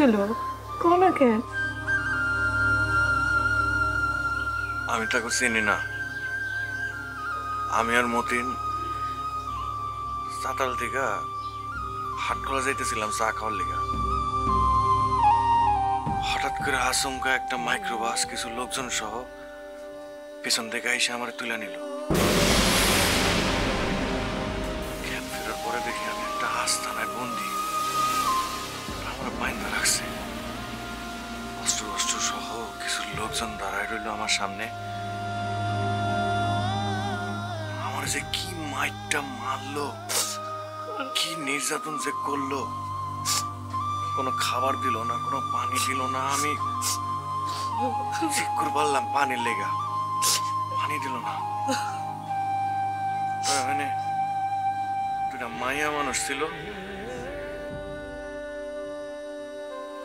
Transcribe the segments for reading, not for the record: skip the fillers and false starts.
হলো কোন কেন? আমি তাকে চিনি না। আমি আর মতিন চাতাল থেকে হাটখোলা যাইতেছিলাম চা খাওয়ার লিগা। হঠাৎ করে আচমকা একটা মাইক্রোবাস কিছু লোকজন সহ পেছন থেকে এসে আমার তুলে নিল। জ্ঞান ফেরার পরে দেখি আমি একটা আস্তানায় বন্দি। আমার বাইন্দা রাখছে, অস্ত্র অস্ত্র সহ কিছু লোকজন দাঁড়ায় রইল আমার সামনে। আমার যে কি মাইটটা মারলো, কি নির্যাতন যে করলো, কোনো খাবার দিল না, কোনো পানি দিল না। আমি ঠিক করে বললাম পানির লেগা, পানি দিল না। মানে দুটা মাইয়া মানুষ ছিল,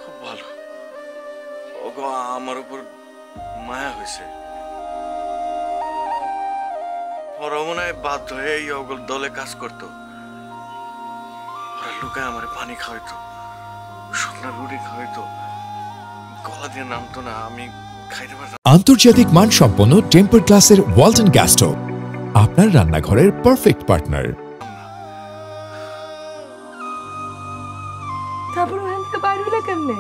খুব ভালো। ওগো আমার উপর মায়া হয়েছে। ওরা মনে হয় বাধ্য হয়ে এই ওগুলো দলে কাজ করতো। ওরা লুকায় আমার পানি খাওয়াইতো, শুকনা রুটি খাওয়াইতো, গলা দিয়ে নামতো না, আমি খাইতে পারতাম। আন্তর্জাতিক মানসম্পন্ন টেম্পার গ্লাসের ওয়ালটন গ্যাস স্টোভ আপনার রান্নাঘরের পারফেক্ট পার্টনার। তারপর ওখান থেকে বাইরে হলে কেমনে?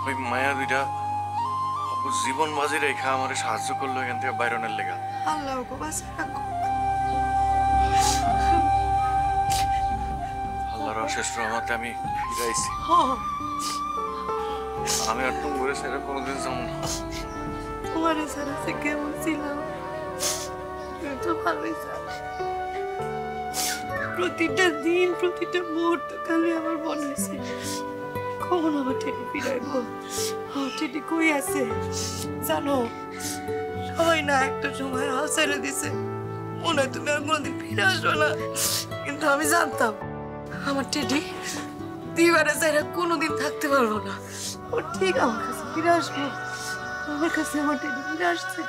ওই মায়া দুইটা জীবন বাজি রেখা আমার সাহায্য করলো এখান থেকে বাইরনের লেগা। আল্লাহ গো বাঁচা রাখো। আল্লাহর অশেষ রহমতে আমি ফিরাইছি। আমি আর তুমি ঘুরে সেটা কোনোদিন যাবো না। তোমার সারা সে কেমন ছিলাম তুমি তো ভালোই জানো। প্রতিটা দিন প্রতিটা মুহূর্ত খালি আমার মনে হয়েছে কখন আমার টেডি ফিরাইবো। টেডি কই আছে জানো? সবাই না একটা সময় হাল ছেড়ে দিছে, মনে হয় তুমি আর কোনোদিন ফিরে আসবে না। কিন্তু আমি জানতাম আমার টেডি দিবারে চাইরা কোনোদিন থাকতে পারবো না। ও ঠিক আমার কাছে ফিরে আসবো। আমার কাছে আমার টেডি ফিরে আসছে,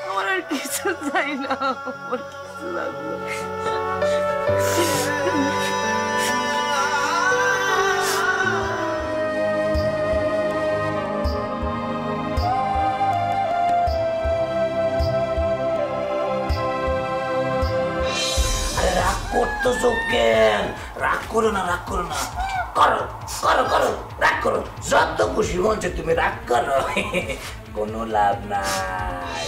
আমার আর কিছু চাই না, আমার কিছু লাগবে না। রাগ করতেছো কেন? রাগ করো না, রাগ করো না, করো করো করো, রাগ করো, যত খুশি মনছে তুমি রাগ করো, কোনো লাভ নাই।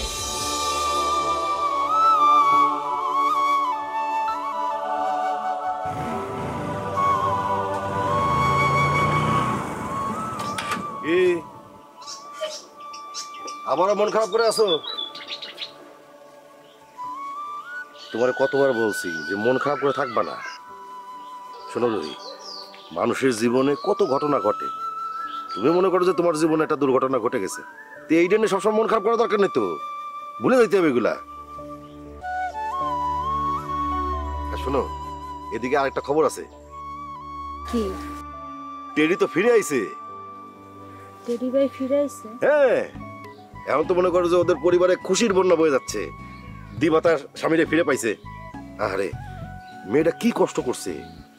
আবারও মন খারাপ করে আছো? তোমার কতবার বলছি যে মন খারাপ করে থাকবা না। শোনো রবি, মানুষের জীবনে কত ঘটনা ঘটে। তুমি মনে করো যে তোমার জীবনে একটা দুর্ঘটনা ঘটে গেছে, তো এই জন্য সবসময় মন খারাপ করা দরকার নেই তো, ভুলে যেতে হবে এগুলা। শোনো, এদিকে আরেকটা খবর আছে। কি? টেডি তো ফিরে আইছে। টেডি ভাই ফিরে আইছে? হ্যাঁ, এখন তো মনে করো যে ওদের পরিবারে খুশির বন্যা বয়ে যাচ্ছে। দিবা তার স্বামীরে ফিরে পাইছে। আরে মেয়েটা কি কষ্ট করছে,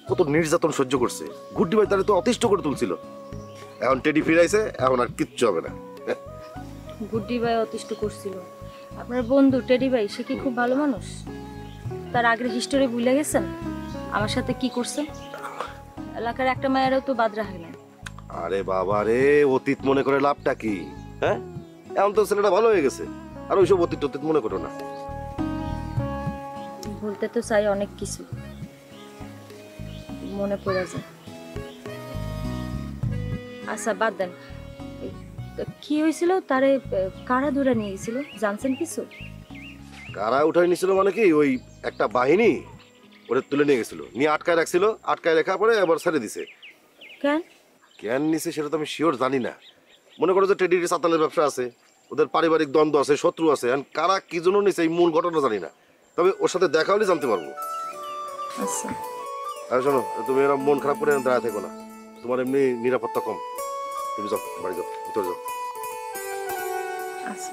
কত নির্যাতন সহ্য করছে। গুড্ডি ভাই তারে তো অতিষ্ঠ করে তুলছিল। এখন টেডি ফিরাইছে, এখন আর কিচ্ছু হবে না। গুড্ডি ভাই অতিষ্ঠ করছিল। আপনার বন্ধু টেডি ভাই সে কি খুব ভালো মানুষ? তার আগের হিস্টোরি ভুলে গেছেন? আমার সাথে কি করছে? এলাকার একটা মায়েরও তো বাদ রাখে না। আরে বাবা রে, অতীত মনে করে লাভটা কি? হ্যাঁ, এখন তো ছেলেটা ভালো হয়ে গেছে, আর ওইসব অতীত অতীত মনে করো না। বলতে তো চাই অনেক কিছু, মনে পড়ে যায়। আচ্ছা বাদ দেন, কি হয়েছিল? তারে কারা ধরে নিয়ে গেছিল জানছেন কিছু? কারা উঠাই নিছিল মানে কি, ওই একটা বাহিনী ওরে তুলে নিয়ে গেছিল, নিয়ে আটকায় রাখছিল। আটকায় রাখার পরে আবার ছেড়ে দিছে। কেন কেন নিছে সেটা তো আমি শিওর জানি না। মনে করো যে টেডির চাতালের ব্যবসা আছে, ওদের পারিবারিক দ্বন্দ্ব আছে, শত্রু আছে। কারা কি জন্য নিছে এই মূল ঘটনা জানি না, তবে ওর সাথে দেখা হলে জানতে পারবো। আচ্ছা আর শোনো, তুমি এরকম মন খারাপ করে দাঁড়ায় থেকো না। তোমার এমনি নিরাপত্তা কম, তুমি যাও বাড়ি যাও, ভিতরে যাও। আচ্ছা।